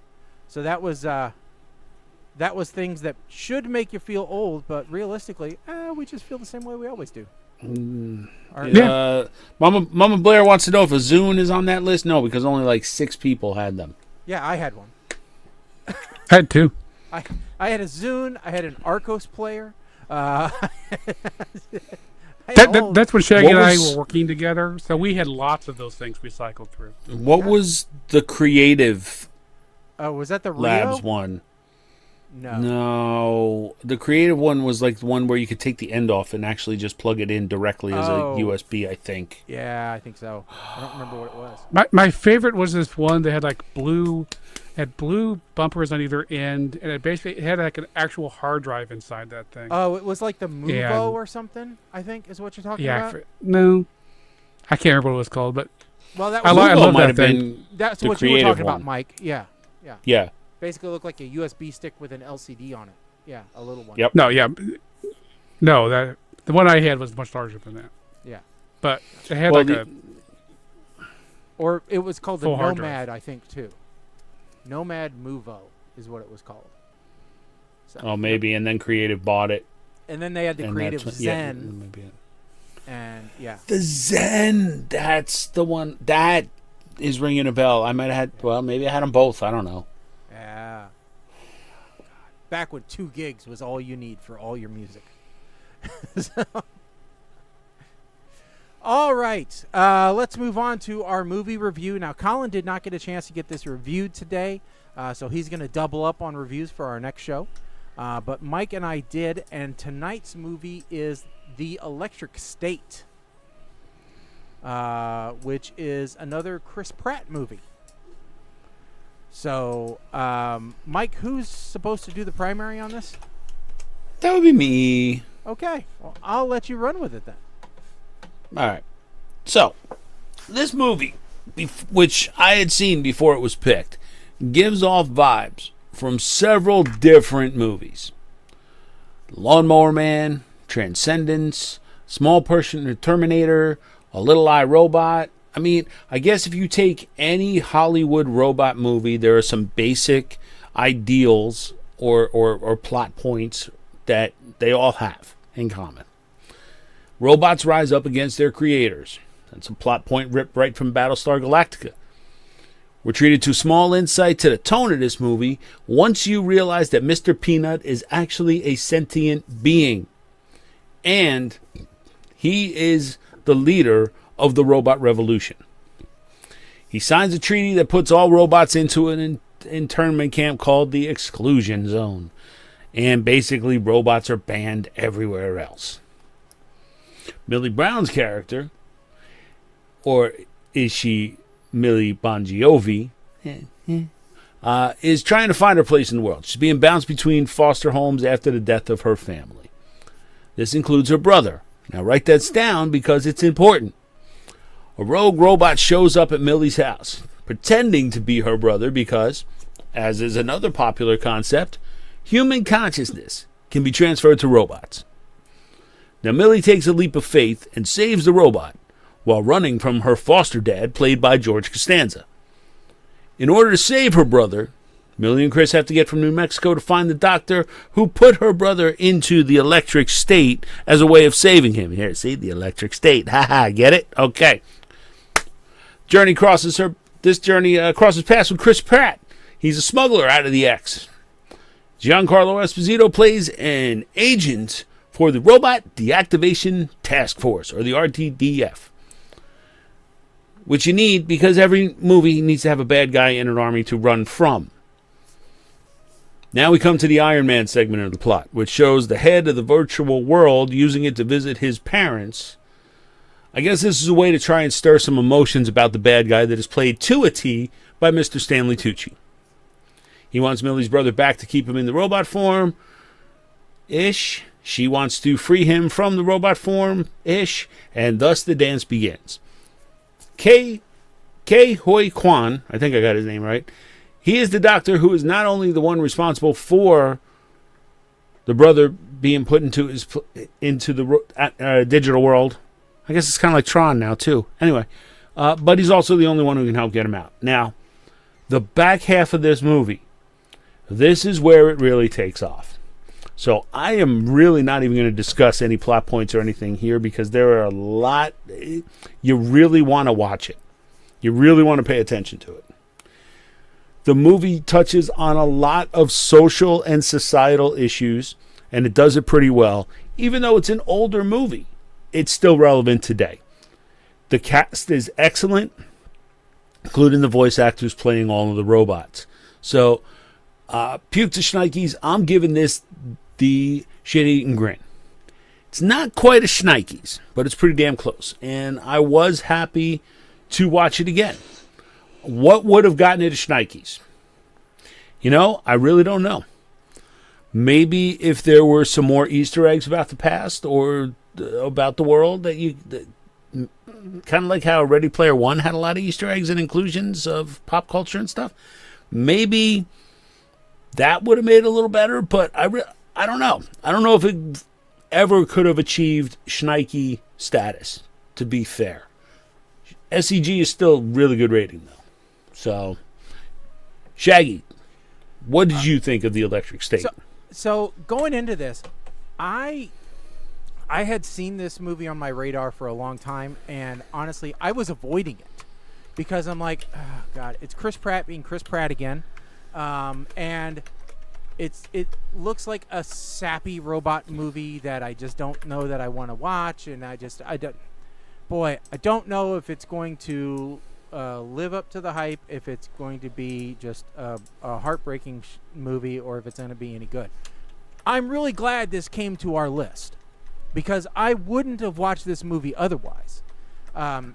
So that was things that should make you feel old, but realistically, we just feel the same way we always do. Mama Blair wants to know if a Zune is on that list. No, because only like 6 people had them. Yeah, I had one. I had two. I had a Zune. I had an Arcos player. That's when Shaggy What and I was- were working together, so we had lots of those things we cycled through. What was the Creative Was that the Rio? Labs one? No. No, the Creative one was like the one where you could take the end off and actually just plug it in directly as Oh. a USB, I think. Yeah, I think so. I don't remember what it was. My favorite was this one that had like blue bumpers on either end, and it had like an actual hard drive inside that thing. Oh, it was like the Movo Yeah. or something, I think is what you're talking yeah, about. no, I can't remember what it was called, but Well, that I was love might that have thing. been that's the what you were Creative talking about, one. Mike. Yeah. Yeah. Basically looked like a USB stick with an LCD on it. Yeah, a little one. Yep. no, that the one I had was much larger than that. Yeah. But it had Well, like a Or it was called the Full hard Nomad, I think, too. Nomad Movo is what it was called. So, Oh, maybe. And then Creative bought it. And then they had the and Creative that's when- yeah, Zen, maybe it. and yeah. The Zen. That's the one. That is ringing a bell. I might have had. Well, maybe I had them both. I don't know. Yeah. Back when 2 gigs was all you need for all your music. So- all right. Let's move on to our movie review. Now, Colin did not get a chance to get this reviewed today, so he's going to double up on reviews for our next show. But Mike and I did, and tonight's movie is The Electric State, which is another Chris Pratt movie. So, Mike, who's supposed to do the primary on this? That would be me. Okay. Well, I'll let you run with it then. All right. So, this movie, which I had seen before it was picked, gives off vibes from several different movies. Lawnmower Man, Transcendence, Small Person Terminator, A Little I, Robot. I mean, I guess if you take any Hollywood robot movie, there are some basic ideals or plot points that they all have in common. Robots rise up against their creators. That's a plot point ripped right from Battlestar Galactica. We're treated to small insight to the tone of this movie once you realize that Mr. Peanut is actually a sentient being. And he is the leader of the robot revolution. He signs a treaty that puts all robots into an internment camp called the Exclusion Zone. And basically robots are banned everywhere else. Millie Brown's character, or is she Millie Bon Jovi, is trying to find her place in the world. She's being bounced between foster homes after the death of her family. This includes her brother. Now write that down because it's important. A rogue robot shows up at Millie's house, pretending to be her brother because, as is another popular concept, human consciousness can be transferred to robots. Now Millie takes a leap of faith and saves the robot while running from her foster dad, played by George Costanza. In order to save her brother, Millie and Chris have to get from New Mexico to find the doctor who put her brother into the electric state as a way of saving him. Here, see, the electric state. Ha, get it? Okay. This journey crosses paths with Chris Pratt. He's a smuggler out of the X. Giancarlo Esposito plays an agent for the Robot Deactivation Task Force, or the RTDF. Which you need because every movie needs to have a bad guy in an army to run from. Now we come to the Iron Man segment of the plot, which shows the head of the virtual world using it to visit his parents. I guess this is a way to try and stir some emotions about the bad guy that is played to a T by Mr. Stanley Tucci. He wants Millie's brother back to keep him in the robot form. Ish. She wants to free him from the robot form. Ish. And thus the dance begins. Ke Huy Quan, I think I got his name right. He is the doctor who is not only the one responsible for the brother being put into the digital world. I guess it's kind of like Tron now too. Anyway, but he's also the only one who can help get him out. Now, the back half of this movie, this is where it really takes off. So I am really not even going to discuss any plot points or anything here because there are a lot. You really want to watch it. You really want to pay attention to it. The movie touches on a lot of social and societal issues, and it does it pretty well. Even though it's an older movie, it's still relevant today. The cast is excellent, including the voice actors playing all of the robots. So, puke to Schnikes, I'm giving this the shit-eating grin. It's not quite a Schnikes, but it's pretty damn close. And I was happy to watch it again. What would have gotten it a Schnikes? You know, I really don't know. Maybe if there were some more Easter eggs about the past or about the world kind of like how Ready Player One had a lot of Easter eggs and inclusions of pop culture and stuff. Maybe that would have made it a little better, but I don't know. I don't know if it ever could have achieved Schneike status, to be fair. SCG is still really good rating, though. So, Shaggy, what did you think of the Electric State? So going into this, I had seen this movie on my radar for a long time, and honestly, I was avoiding it because I'm like, oh, God, it's Chris Pratt being Chris Pratt again, and it looks like a sappy robot movie that I just don't know that I want to watch, and I don't know if it's going to live up to the hype, if it's going to be just a heartbreaking movie, or if it's going to be any good. I'm really glad this came to our list because I wouldn't have watched this movie otherwise.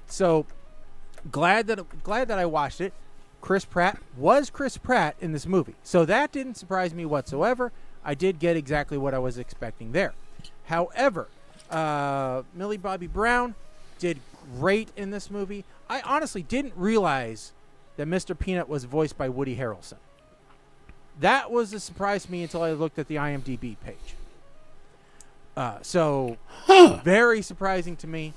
So glad that I watched it. Chris Pratt was Chris Pratt in this movie. So that didn't surprise me whatsoever. I did get exactly what I was expecting there. However, Millie Bobby Brown did great in this movie. I honestly didn't realize that Mr. Peanut was voiced by Woody Harrelson. That was a surprise to me until I looked at the IMDb page. Very surprising to me.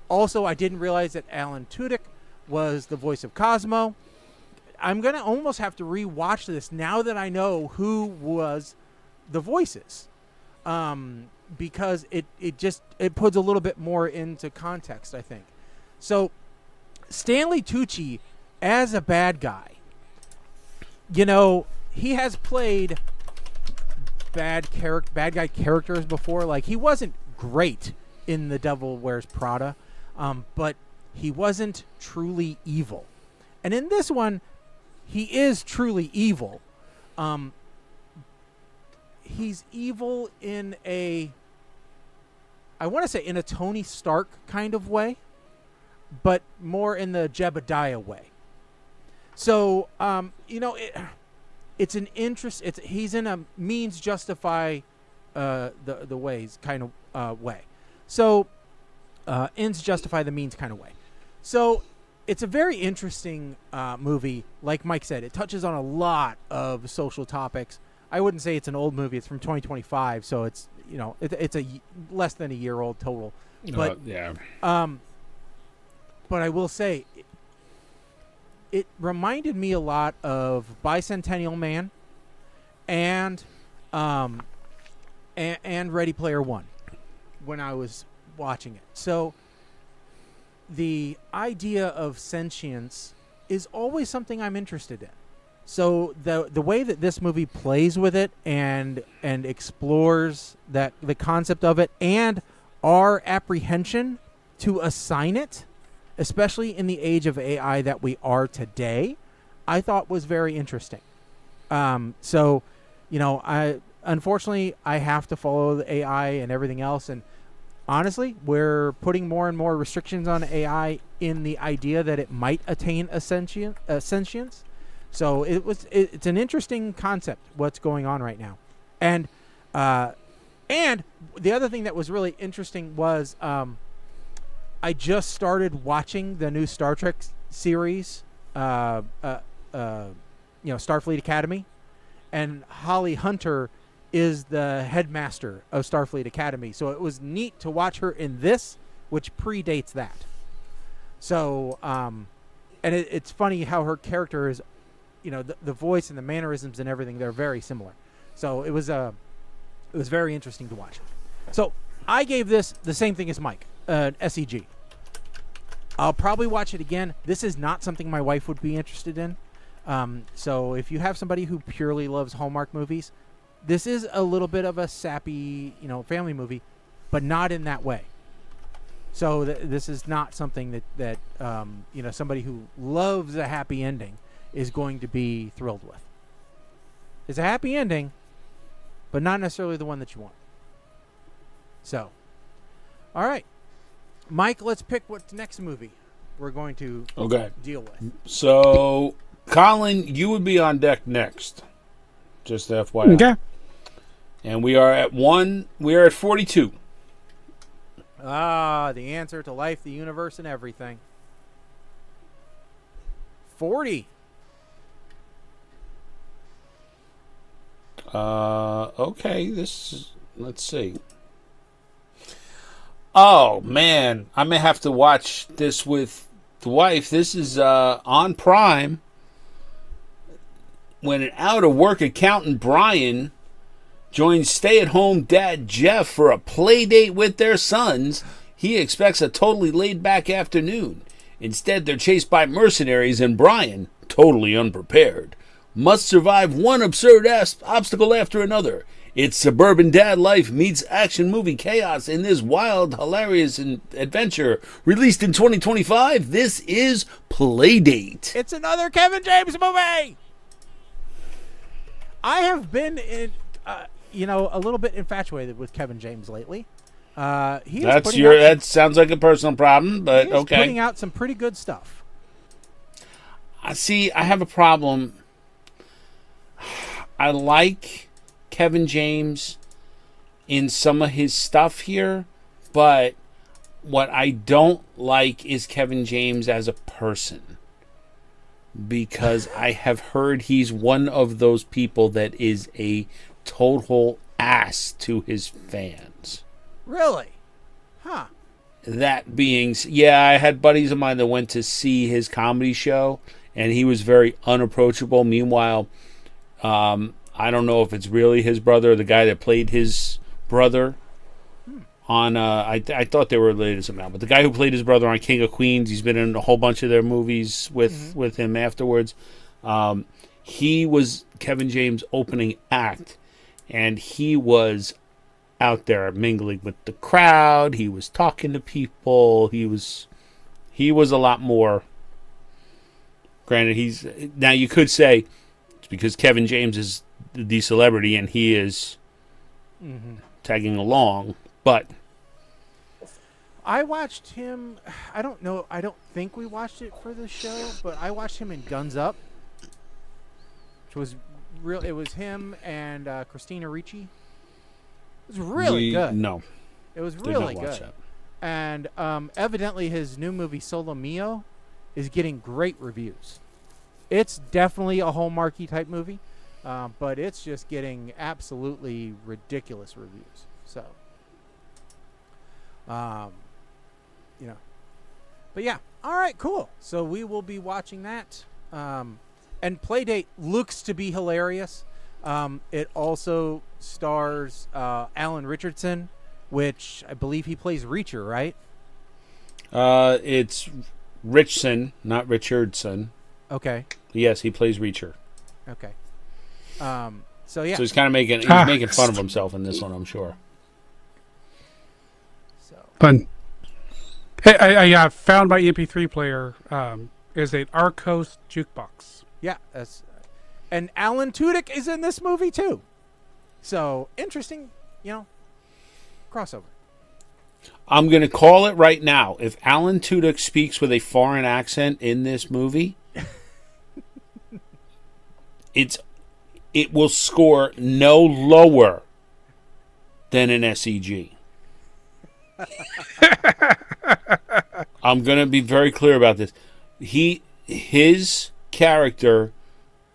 Also, I didn't realize that Alan Tudyk was the voice of Cosmo. I'm going to almost have to rewatch this now that I know who was the voices. Because it puts a little bit more into context, I think. So, Stanley Tucci as a bad guy, he has played bad guy characters before. Like, he wasn't great in The Devil Wears Prada, but he wasn't truly evil. And in this one, he is truly evil. He's evil in a Tony Stark kind of way, but more in the Jebediah way. So, it's an interest. He's in a means justify the ways kind of way. So, ends justify the means kind of way. So, it's a very interesting movie. Like Mike said, it touches on a lot of social topics. I wouldn't say it's an old movie. It's from 2025, so it's it's a less than a year old total. But yeah. But I will say, it reminded me a lot of Bicentennial Man and Ready Player One when I was watching it. So the idea of sentience is always something I'm interested in. So the way that this movie plays with it and explores the concept of it and our apprehension to assign it, especially in the age of AI that we are today, I thought was very interesting. So, unfortunately I have to follow the AI and everything else, and honestly, we're putting more and more restrictions on AI in the idea that it might attain a sentience. So it's an interesting concept what's going on right now. And the other thing that was really interesting was I just started watching the new Star Trek series, Starfleet Academy, and Holly Hunter is the headmaster of Starfleet Academy. So it was neat to watch her in this, which predates that. So, and it's funny how her character is, the voice and the mannerisms and everything, they're very similar. So it was very interesting to watch. So I gave this the same thing as Mike, SEG. I'll probably watch it again. This is not something my wife would be interested in. So if you have somebody who purely loves Hallmark movies, this is a little bit of a sappy, family movie, but not in that way. So this is not something that somebody who loves a happy ending is going to be thrilled with. It's a happy ending, but not necessarily the one that you want. So, all right. Mike, let's pick what next movie we're going to deal with. So, Colin, you would be on deck next. Just FYI. Okay. And we are at 42. Ah, the answer to life, the universe, and everything. 40. Okay, let's see. Oh, man, I may have to watch this with the wife. This is on Prime. When an out-of-work accountant, Brian, joins stay-at-home dad, Jeff, for a play date with their sons, he expects a totally laid-back afternoon. Instead, they're chased by mercenaries, and Brian, totally unprepared, must survive one absurd obstacle after another. It's suburban dad life meets action movie chaos in this wild, hilarious adventure. Released in 2025, this is Playdate. It's another Kevin James movie! I have been a little bit infatuated with Kevin James lately. That sounds like a personal problem, but he is okay. Putting out some pretty good stuff. See, I have a problem. I like Kevin James in some of his stuff here, but what I don't like is Kevin James as a person, because I have heard he's one of those people that is a total ass to his fans. Really? Huh. That being, yeah, I had buddies of mine that went to see his comedy show, and he was very unapproachable. Meanwhile, I don't know if it's really his brother or the guy that played his brother on, I thought they were related somehow, but the guy who played his brother on King of Queens, he's been in a whole bunch of their movies with him afterwards. He was Kevin James' opening act, and he was out there mingling with the crowd. He was talking to people. He was a lot more. Granted, now you could say it's because Kevin James is the celebrity and he is tagging along, but I watched him. I don't know. I don't think we watched it for the show, but I watched him in Guns Up, which was real. It was him and Christina Ricci. It was really good. No, it was really did not watch good. that. And evidently, his new movie Solo Mio is getting great reviews. It's definitely a Hallmarky type movie, but it's just getting absolutely ridiculous reviews. So, you know, but yeah, all right, cool. So we will be watching that. And Playdate looks to be hilarious. It also stars Alan Richardson, which I believe he plays Reacher, right? It's Richson, not Richardson. Okay. Yes, he plays Reacher. Okay. So yeah. So he's kind of making fun of himself in this one, I'm sure. So. Fun. Hey, I found my MP3 player. Is an Arcos jukebox. Yeah, and Alan Tudyk is in this movie too. So interesting, crossover. I'm going to call it right now. If Alan Tudyk speaks with a foreign accent in this movie, it will score no lower than an SEG. I'm going to be very clear about this. His character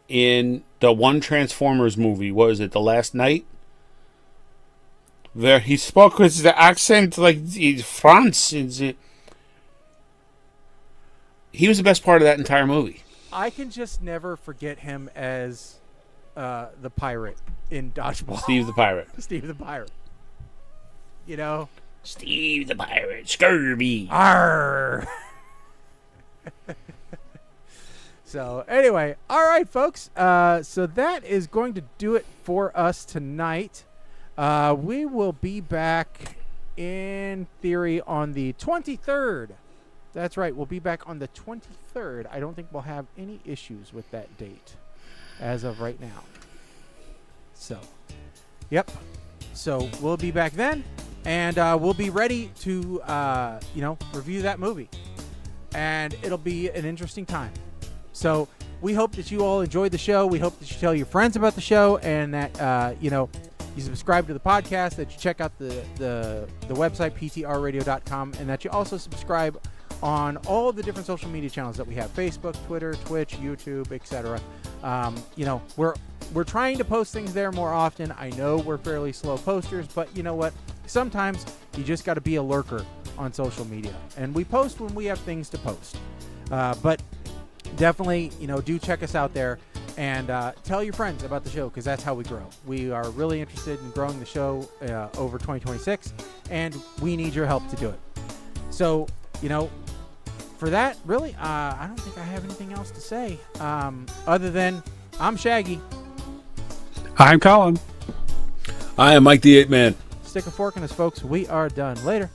in the one Transformers movie, what was it, The Last Night? There he spoke with the accent like France. He was the best part of that entire movie. I can just never forget him as the pirate in Dodgeball. Steve the Pirate. Steve the Pirate. Steve the Pirate. Scurvy. Arr! So, anyway, all right, folks. So that is going to do it for us tonight. We will be back, in theory, on the 23rd. That's right. We'll be back on the 23rd. I don't think we'll have any issues with that date as of right now. So, yep. So we'll be back then, and we'll be ready to, review that movie. And it'll be an interesting time. So we hope that you all enjoyed the show. We hope that you tell your friends about the show, and that, you subscribe to the podcast, that you check out the website, ptrradio.com, and that you also subscribe on all the different social media channels that we have: Facebook, Twitter, Twitch, YouTube, etc. We're trying to post things there more often. I know we're fairly slow posters, but you know what? Sometimes you just got to be a lurker on social media, and we post when we have things to post. But definitely, do check us out there. And tell your friends about the show, because that's how we grow. We are really interested in growing the show over 2026, and we need your help to do it. So, for that, really, I don't think I have anything else to say other than I'm Shaggy. I'm Colin. I am Mike the 8-Man. Stick a fork in us, folks. We are done. Later.